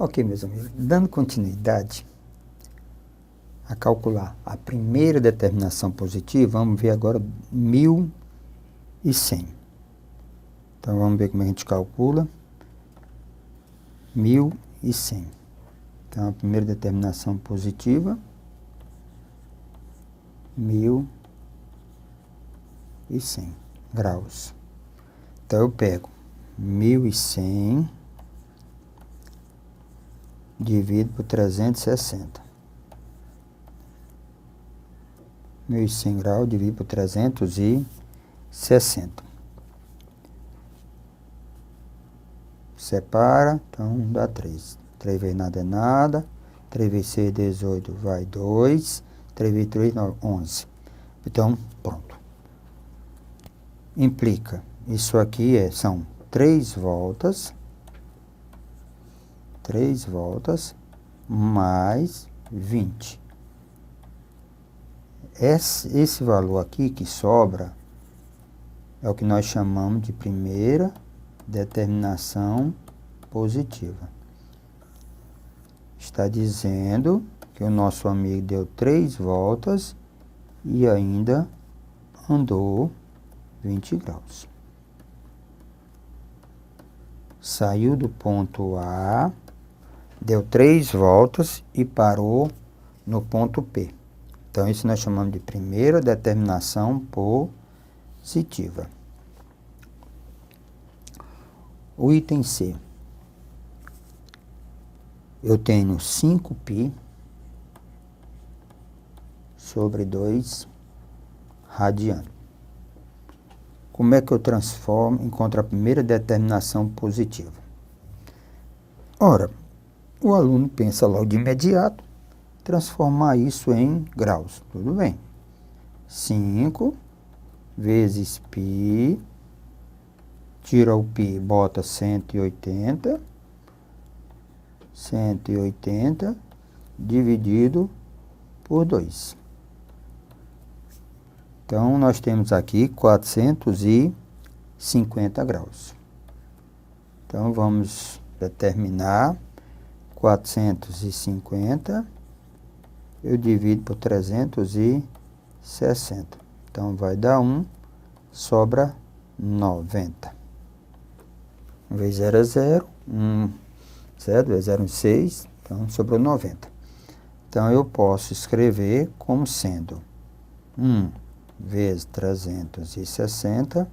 Ok, meus amigos, dando continuidade a calcular a primeira determinação positiva, vamos ver agora 1.100. Então, vamos ver como a gente calcula 1.100. Então, a primeira determinação positiva, 1.100 graus. Então, eu pego 1.100 divido por 360. 1.100 graus dividido por 360. Separa, então dá 3. 3 vezes nada é nada. 3 vezes 6, 18, vai 2. 3 vezes 3, 11. Então, pronto. Implica, isso aqui são 3 voltas. 3 voltas mais 20. Esse valor aqui que sobra é o que nós chamamos de primeira determinação positiva. Está dizendo que o nosso amigo deu 3 voltas e ainda andou 20 graus. Saiu do ponto A, deu 3 voltas e parou no ponto P. Então, isso nós chamamos de primeira determinação positiva. O item C. Eu tenho 5π sobre 2 radiano. Como é que eu encontro a primeira determinação positiva? Ora, o aluno pensa logo de imediato, transformar isso em graus. Tudo bem. 5 vezes π, tira o π, bota 180. 180 dividido por 2. Então, nós temos aqui 450 graus. Então, vamos determinar 450. Eu divido por 360. Então, vai dar 1, sobra 90. 1 vezes 0 é 0, 1, certo? 0 é 6, então sobrou 90. Então, eu posso escrever como sendo 1 vezes 360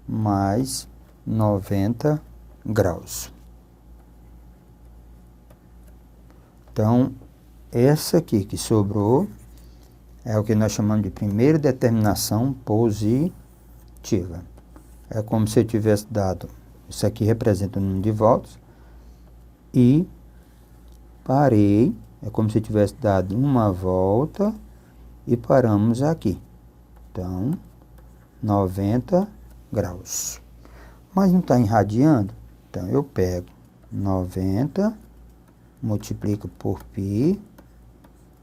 mais 90 graus. Então, essa aqui que sobrou é o que nós chamamos de primeira determinação positiva. É como se eu tivesse dado, isso aqui representa o número de voltas, e parei, é como se eu tivesse dado uma volta e paramos aqui. Então, 90 graus. Mas não está irradiando? Então, eu pego 90, multiplico por π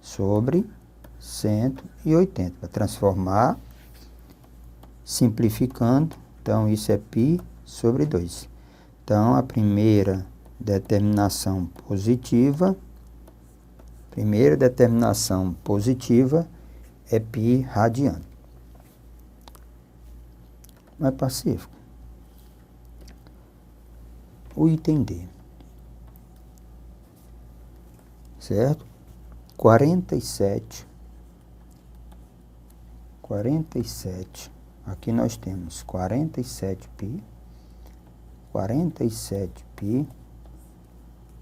sobre 180, para transformar, simplificando. Então, isso é π sobre 2. Então, a primeira determinação positiva é π radiano. Mais pacífico. O item D. Certo? 47. Aqui nós temos 47π. 47π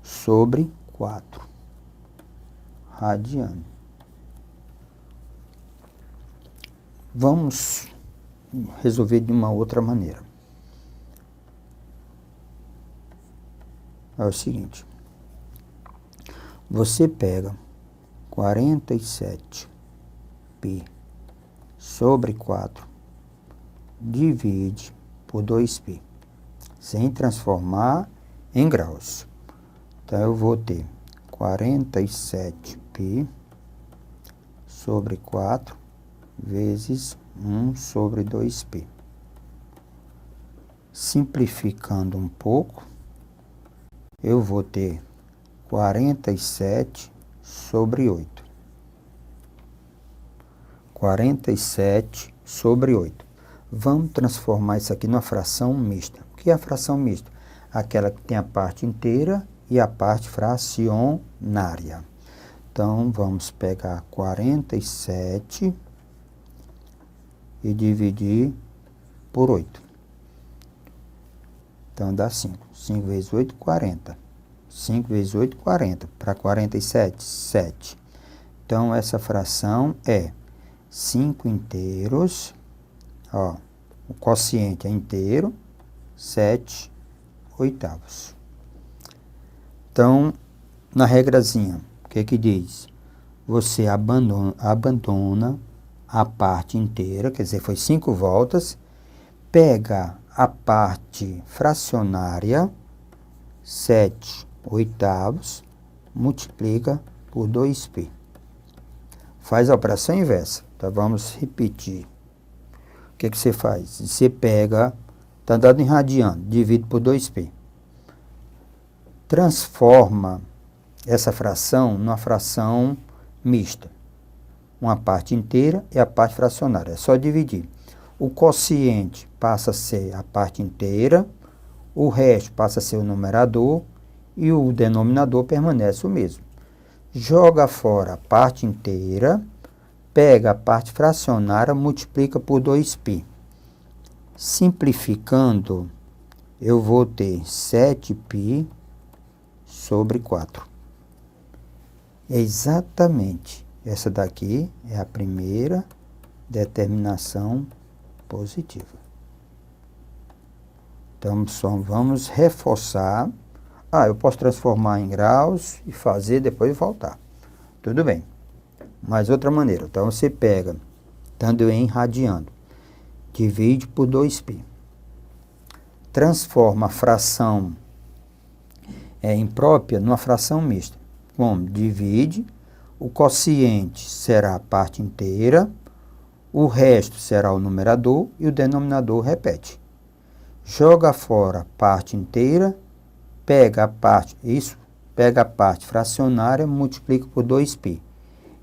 sobre 4 radiano. Vamos resolver de uma outra maneira. É o seguinte. Você pega 47π sobre 4, divide por 2π, sem transformar em graus. Então, eu vou ter 47π sobre 4 vezes 1 sobre 2π. Simplificando um pouco, eu vou ter 47 sobre 8. 47 sobre 8. Vamos transformar isso aqui numa fração mista. O que é a fração mista? Aquela que tem a parte inteira e a parte fracionária. Então, vamos pegar 47 e dividir por 8. Então, dá 5. 5 vezes 8, 40. 5 vezes 8, 40. Para 47, 7. Então, essa fração é 5 inteiros. Ó, o quociente é inteiro. 7 oitavos. Então, na regrazinha, o que que diz? Você abandona a parte inteira, quer dizer, foi 5 voltas, pega a parte fracionária, 7 oitavos, multiplica por 2π. Faz a operação inversa. Então, vamos repetir. O que que você faz? Você pega, está dado em radiano, divide por 2π. Transforma essa fração numa fração mista. Uma parte inteira e a parte fracionária. É só dividir. O quociente passa a ser a parte inteira, o resto passa a ser o numerador e o denominador permanece o mesmo. Joga fora a parte inteira, pega a parte fracionária, multiplica por 2π. Simplificando, eu vou ter 7π sobre 4. Exatamente. Essa daqui é a primeira determinação positiva. Então, só vamos reforçar. Eu posso transformar em graus e fazer depois voltar. Tudo bem. Mas outra maneira. Então, você pega, estando em radiano, divide por 2π. Transforma a fração imprópria numa fração mista. Como? Divide, o quociente será a parte inteira, o resto será o numerador e o denominador repete. Joga fora a parte inteira, pega a parte fracionária, multiplica por 2π.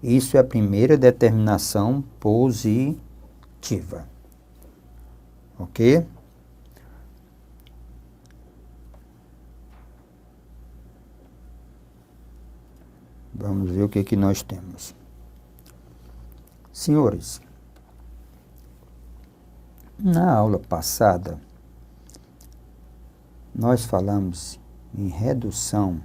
Isso é a primeira determinação positiva. Ok? Vamos ver o que que nós temos. Senhores, na aula passada, nós falamos em redução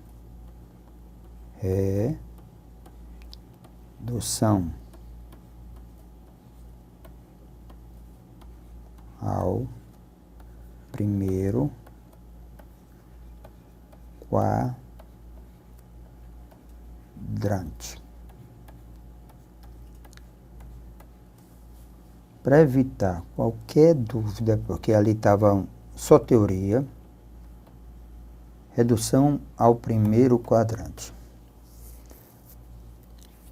ao primeiro quadrante. Para evitar qualquer dúvida, porque ali estava só teoria, redução ao primeiro quadrante.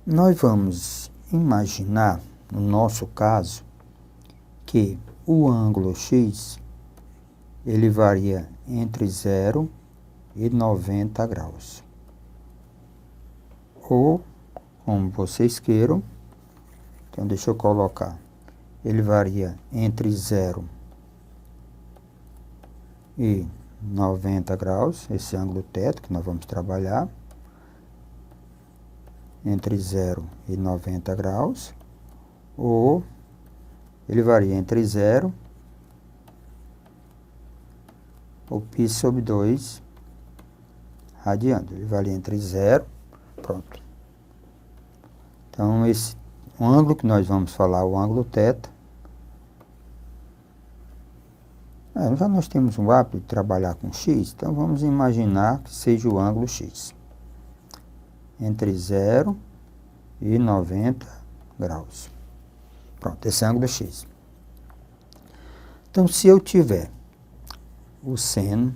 Nós vamos imaginar, no nosso caso, que o ângulo x ele varia entre 0 e 90 graus. Ou, como vocês queiram, então deixa eu colocar, ele varia entre 0 e 90 graus, esse ângulo teto que nós vamos trabalhar, entre 0 e 90 graus, ou ele varia entre 0 ou π sobre 2 radiano. Ele varia entre 0, pronto. Então, o ângulo que nós vamos falar, o ângulo θ, já nós temos um hábito de trabalhar com x, então vamos imaginar que seja o ângulo x. Entre 0 e 90 graus. Pronto, esse ângulo é x. Então, se eu tiver o seno,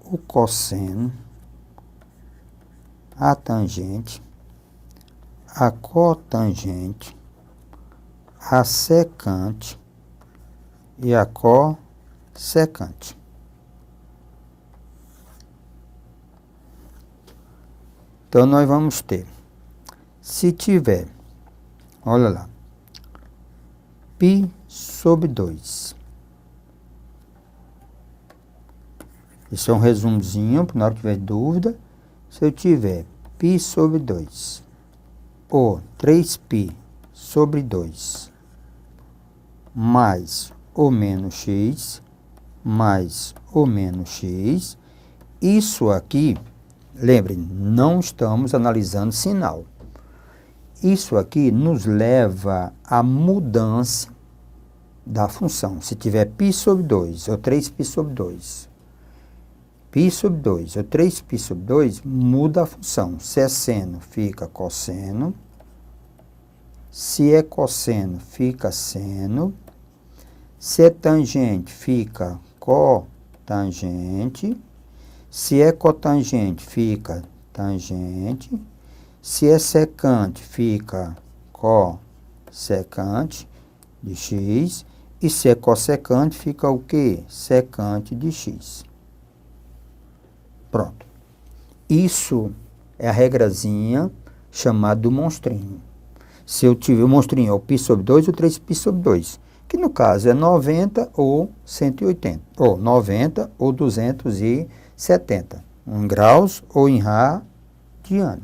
o cosseno, a tangente, a cotangente, a secante e a cossecante. Então, nós vamos ter, se tiver, olha lá, π sobre 2. Isso é um resumozinho, para na hora que tiver dúvida. Se eu tiver π sobre 2, ou 3π sobre 2, mais ou menos x, mais ou menos x, isso aqui, lembrem, não estamos analisando sinal. Isso aqui nos leva à mudança da função. Se tiver π sobre 2 ou 3π sobre 2, π sobre 2 ou 3π sobre 2, muda a função. Se é seno, fica cosseno. Se é cosseno, fica seno. Se é tangente, fica cotangente. Se é cotangente, fica tangente. Se é secante, fica cossecante de x. E se é cossecante, fica o quê? Secante de x. Pronto. Isso é a regrazinha chamada do monstrinho. Se eu tiver o monstrinho é o π sobre 2 ou 3π sobre 2, que no caso é 90 ou 180, ou 90 ou 270, em graus ou em radiano.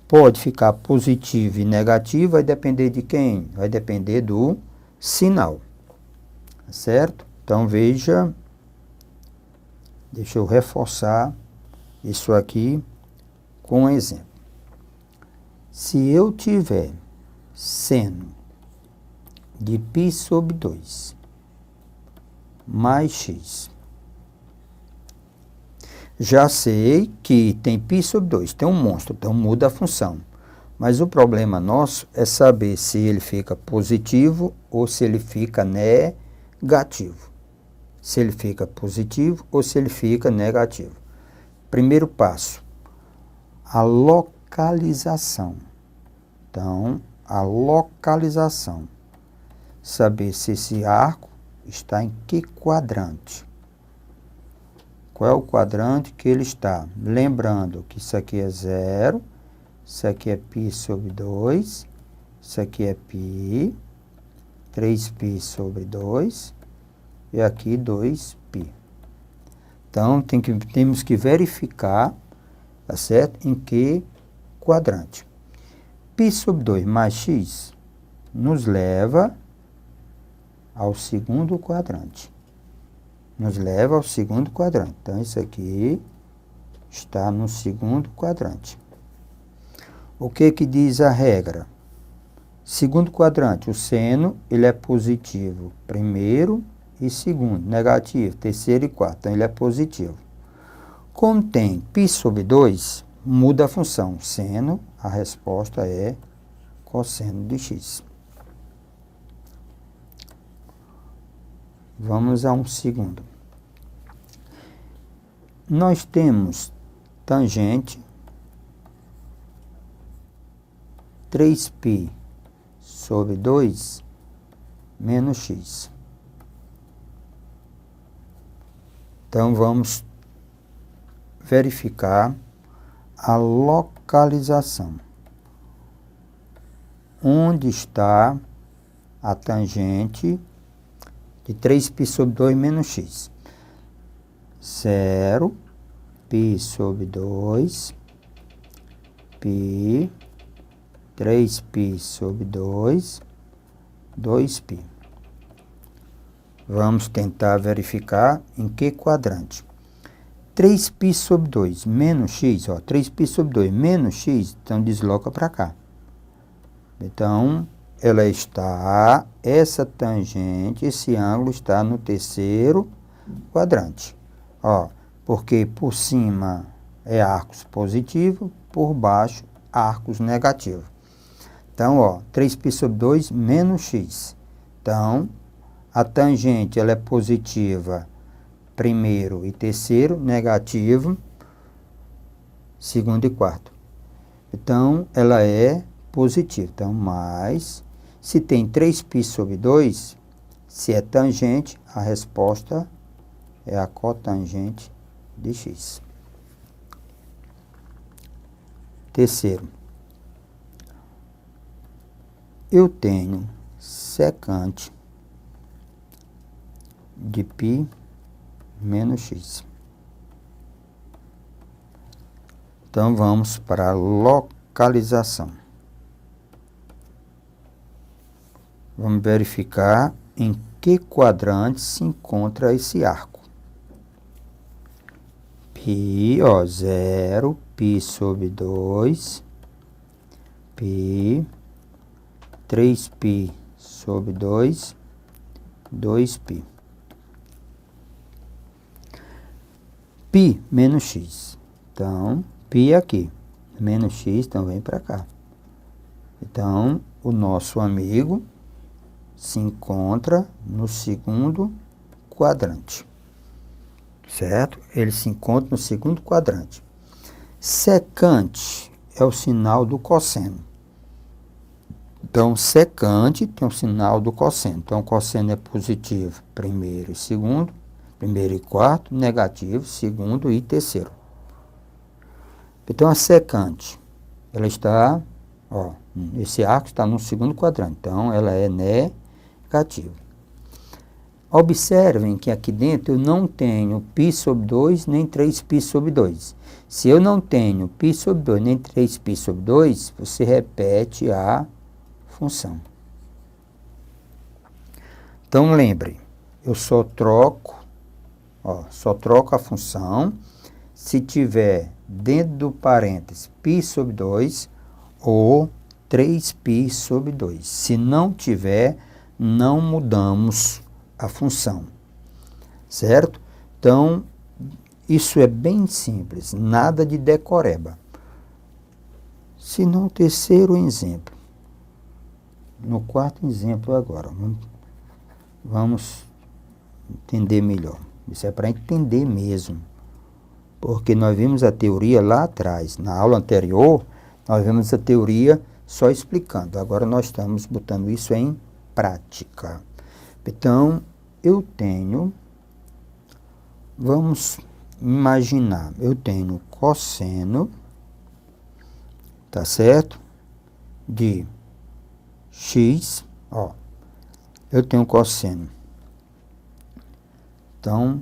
Pode ficar positivo e negativo, vai depender de quem? Vai depender do sinal, certo? Então, veja, deixa eu reforçar isso aqui com um exemplo. Se eu tiver seno de π sobre 2 mais x, já sei que tem π sobre 2, tem um monstro, então muda a função. Mas o problema nosso é saber se ele fica positivo ou se ele fica negativo. Se ele fica positivo ou se ele fica negativo. Primeiro passo, a localização. Então, a localização. Saber se esse arco está em que quadrante. Qual é o quadrante que ele está? Lembrando que isso aqui é 0, isso aqui é π sobre 2, isso aqui é π, 3π sobre 2 e aqui 2π. Então, temos que verificar, tá certo? Em que quadrante. π sobre 2 mais x nos leva ao segundo quadrante. Nos leva ao segundo quadrante. Então, isso aqui está no segundo quadrante. O que que diz a regra? Segundo quadrante, o seno, ele é positivo primeiro e segundo, negativo, terceiro e quarto. Então, ele é positivo. Como tem π sobre 2, muda a função. Seno, a resposta é cosseno de x. Vamos a um segundo. Nós temos tangente 3π sobre 2 menos x. Então, vamos verificar a localização. Onde está a tangente de 3π sobre 2 menos x? 0, π sobre 2, π, 3π sobre 2, 2π. Vamos tentar verificar em que quadrante. 3π sobre 2 menos x, ó, 3π sobre 2 menos x, então desloca para cá. Então, ela está, essa tangente, esse ângulo está no terceiro quadrante. Ó, porque por cima é arcos positivo, por baixo arcos negativo. Então, ó, 3π sobre 2 menos x. Então, a tangente ela é positiva primeiro e terceiro, negativo segundo e quarto. Então, ela é positiva. Então, mais, se tem 3π sobre 2, se é tangente, a resposta é a cotangente de x. Terceiro, eu tenho secante de π menos x. Então, vamos para a localização. Vamos verificar em que quadrante se encontra esse arco. Π, 0, π sobre 2, π, 3π sobre 2, 2π. Π menos x. Então, π aqui. Menos x, então vem para cá. Então, o nosso amigo se encontra no segundo quadrante. Certo? Ele se encontra no segundo quadrante. Secante é o sinal do cosseno. Então, secante tem o sinal do cosseno. Então, o cosseno é positivo, primeiro e segundo. Primeiro e quarto, negativo, segundo e terceiro. Então, a secante, ela está, esse arco está no segundo quadrante. Então, ela é negativa. Observem que aqui dentro eu não tenho π sobre 2, nem 3π sobre 2. Se eu não tenho π sobre 2, nem 3π sobre 2, você repete a função. Então, lembre, eu só troco a função se tiver dentro do parênteses π sobre 2 ou 3π sobre 2. Se não tiver, não mudamos a função, certo? Então, isso é bem simples, nada de decoreba. Se não, terceiro exemplo. No quarto exemplo agora, vamos entender melhor. Isso é para entender mesmo, porque nós vimos a teoria lá atrás. Na aula anterior, nós vimos a teoria só explicando. Agora nós estamos botando isso em prática. Então, eu tenho, vamos imaginar, eu tenho cosseno, tá certo? De x, eu tenho cosseno. Então,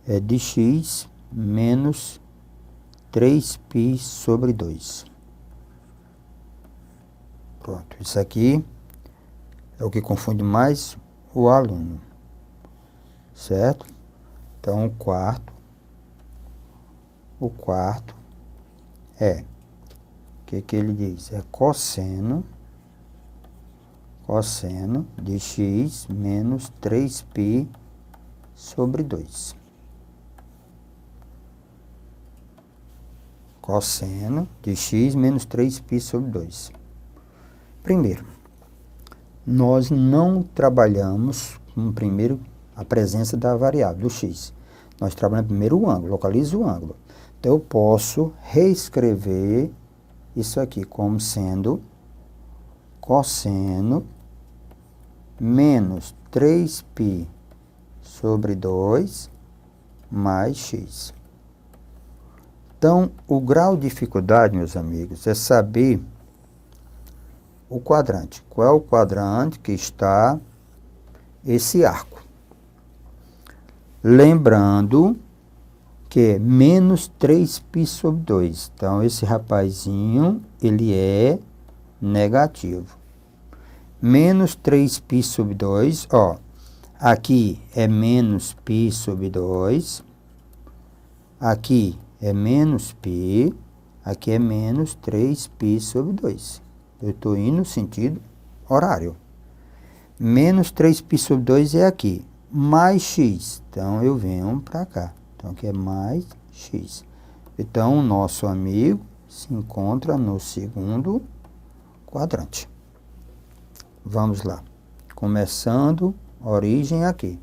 é de x menos 3π sobre 2. Pronto, isso aqui é o que confunde mais o aluno, certo? Então, o quarto é, o que ele diz? É cosseno de x menos 3π sobre 2. Cosseno de x menos 3π sobre 2. Primeiro, nós não trabalhamos com primeiro a presença da variável, do x. Nós trabalhamos primeiro o ângulo, localiza o ângulo. Então, eu posso reescrever isso aqui como sendo cosseno menos 3π sobre 2 mais x. Então, o grau de dificuldade, meus amigos, é saber o quadrante. Qual é o quadrante que está esse arco? Lembrando que é menos 3π sobre 2. Então, esse rapazinho, ele é negativo. Menos 3π sobre 2, aqui é menos π sobre 2. Aqui é menos π, aqui é menos 3π sobre 2. Eu estou indo no sentido horário. Menos 3π sobre 2 é aqui, mais x. Então, eu venho para cá. Então, aqui é mais x. Então, o nosso amigo se encontra no segundo quadrante. Vamos lá. Começando, origem aqui.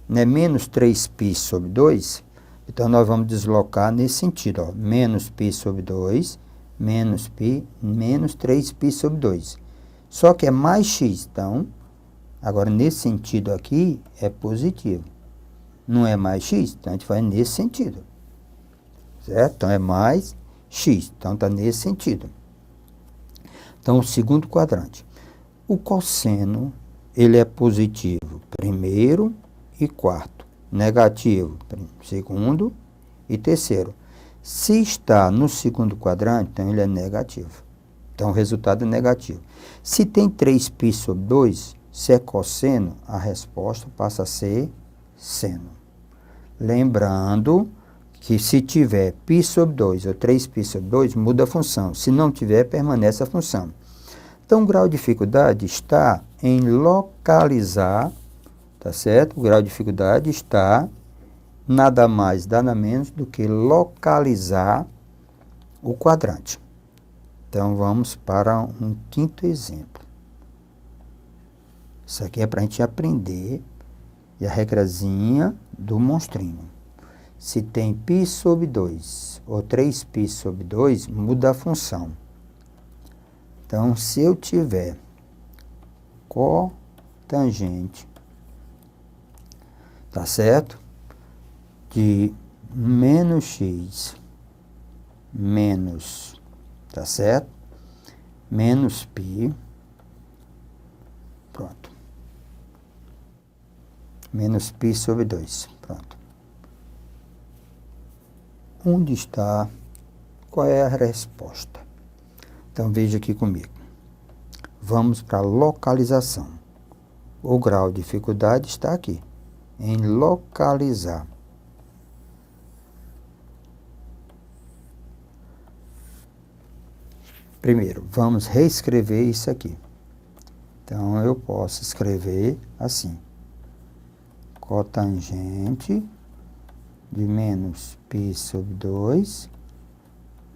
Não é menos 3π sobre 2? Então, nós vamos deslocar nesse sentido. Menos π sobre 2, menos π, menos 3π sobre 2. Só que é mais x. Então, agora, nesse sentido aqui, é positivo. Não é mais x? Então, a gente vai nesse sentido. certo? Então, é mais x. Então, está nesse sentido. Então, o segundo quadrante. O cosseno, ele é positivo primeiro e quarto. Negativo segundo e terceiro. Se está no segundo quadrante, então ele é negativo. Então, o resultado é negativo. Se tem 3π sobre 2, se é cosseno, a resposta passa a ser seno. Lembrando que se tiver π sobre 2 ou 3π sobre 2, muda a função. Se não tiver, permanece a função. Então, o grau de dificuldade está em localizar, tá certo? O grau de dificuldade está nada mais, nada menos do que localizar o quadrante. Então, vamos para um quinto exemplo. Isso aqui é para a gente aprender e a regrazinha do monstrinho. Se tem π sobre 2 ou 3π sobre 2, muda a função. Então, se eu tiver cotangente, tá certo? De menos x menos, tá certo? Menos π, pronto. Menos π sobre 2, pronto. Onde está? Qual é a resposta? Então, veja aqui comigo. Vamos para a localização. O grau de dificuldade está aqui, em localizar. Primeiro, vamos reescrever isso aqui. Então, eu posso escrever assim. Cotangente de menos π sobre 2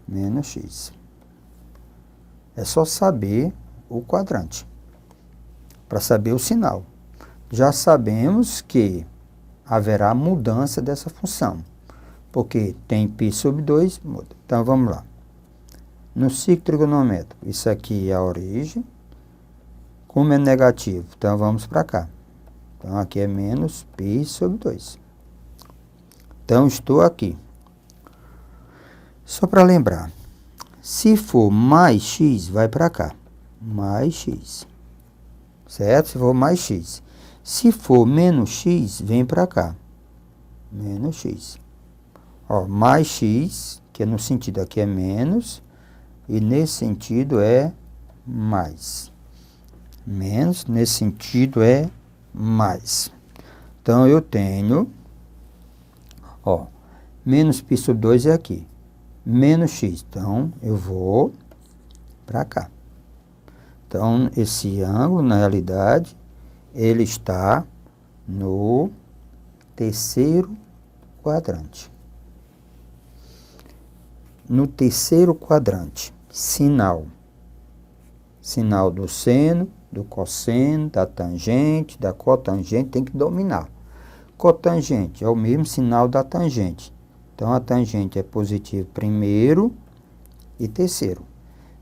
menos x. É só saber o quadrante, para saber o sinal. Já sabemos que haverá mudança dessa função, porque tem π sobre 2, muda. Então, vamos lá. No ciclo trigonométrico, isso aqui é a origem. Como é negativo, então vamos para cá. Então, aqui é menos π sobre 2. Então, estou aqui. Só para lembrar, se for mais x, vai para cá. Mais x. Certo? Se for mais x. Se for menos x, vem para cá. Menos x. Ó, mais x, que no sentido aqui é menos, e nesse sentido é mais. Menos, nesse sentido é mais. Então, eu tenho, ó, menos π sobre 2 é aqui. Menos x. Então, eu vou para cá. Então, esse ângulo, na realidade, ele está no terceiro quadrante. No terceiro quadrante, sinal. Sinal do seno, do cosseno, da tangente, da cotangente, tem que dominar. Cotangente é o mesmo sinal da tangente. Então, a tangente é positivo primeiro e terceiro.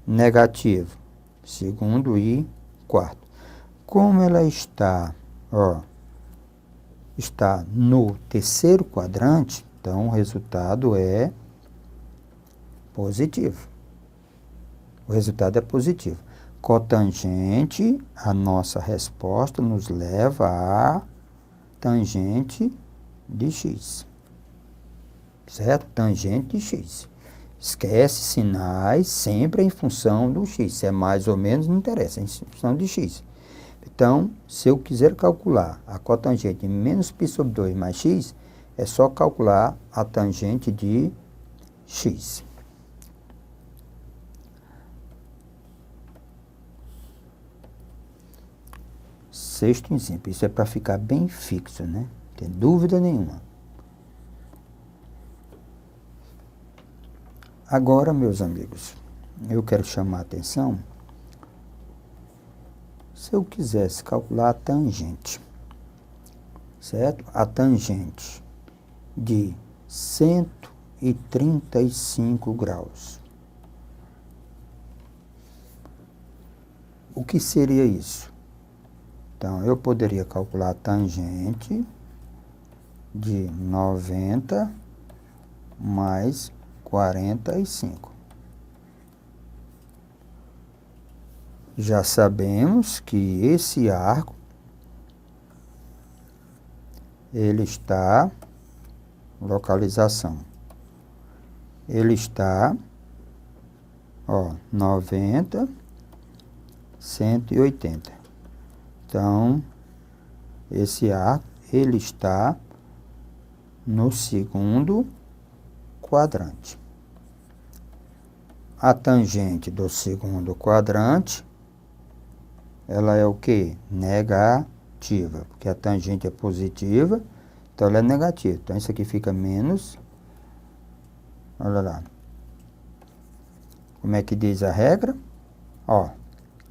Negativo, segundo e quarto. Como ela está, ó, está no terceiro quadrante, então o resultado é positivo. O resultado é positivo. Cotangente, a nossa resposta nos leva a tangente de x. Certo? Tangente de x. Esquece sinais, sempre em função do x. Se é mais ou menos, não interessa, é em função de x. Então, se eu quiser calcular a cotangente de menos π sobre 2 mais x, é só calcular a tangente de x. Sexto exemplo. Isso é para ficar bem fixo, né? Não tem dúvida nenhuma. Agora, meus amigos, eu quero chamar a atenção. Se eu quisesse calcular a tangente, certo? A tangente de 135 graus. O que seria isso? Então, eu poderia calcular a tangente de 90 mais 45. Já sabemos que esse arco, ele está, localização, ele está, 90, 180. Então, esse arco, ele está no segundo quadrante. A tangente do segundo quadrante, ela é o quê? Negativa, porque a tangente é positiva, então ela é negativa. Então, isso aqui fica menos, olha lá. Como é que diz a regra?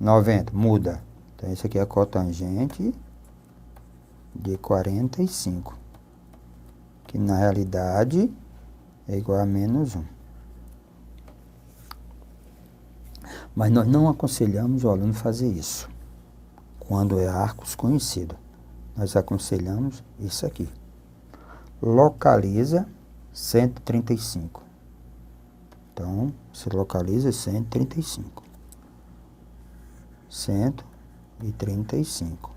90, muda. Então, isso aqui é a cotangente de 45, que na realidade é igual a menos 1. Mas nós não aconselhamos o aluno fazer isso quando é arcos conhecido. Nós aconselhamos isso aqui. Localiza 135. Então, se localiza 135. 135.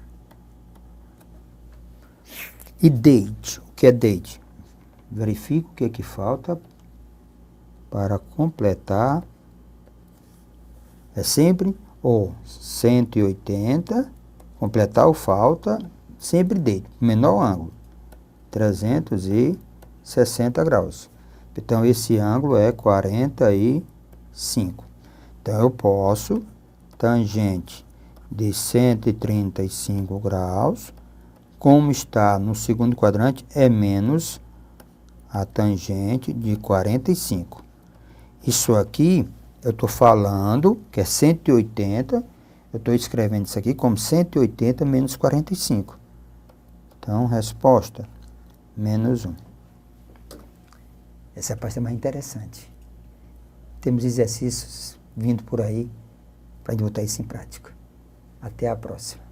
E deite. O que é deite? Verifica o que é que falta para completar. É sempre o 180, completar o falta, sempre deite, menor ângulo, 360 graus. Então, esse ângulo é 45. Então, eu posso, tangente de 135 graus, como está no segundo quadrante, é menos a tangente de 45. Isso aqui, eu estou falando que é 180, eu estou escrevendo isso aqui como 180 menos 45. Então, resposta, menos 1. Essa é a parte mais interessante. Temos exercícios vindo por aí para botar isso em prática. Até a próxima.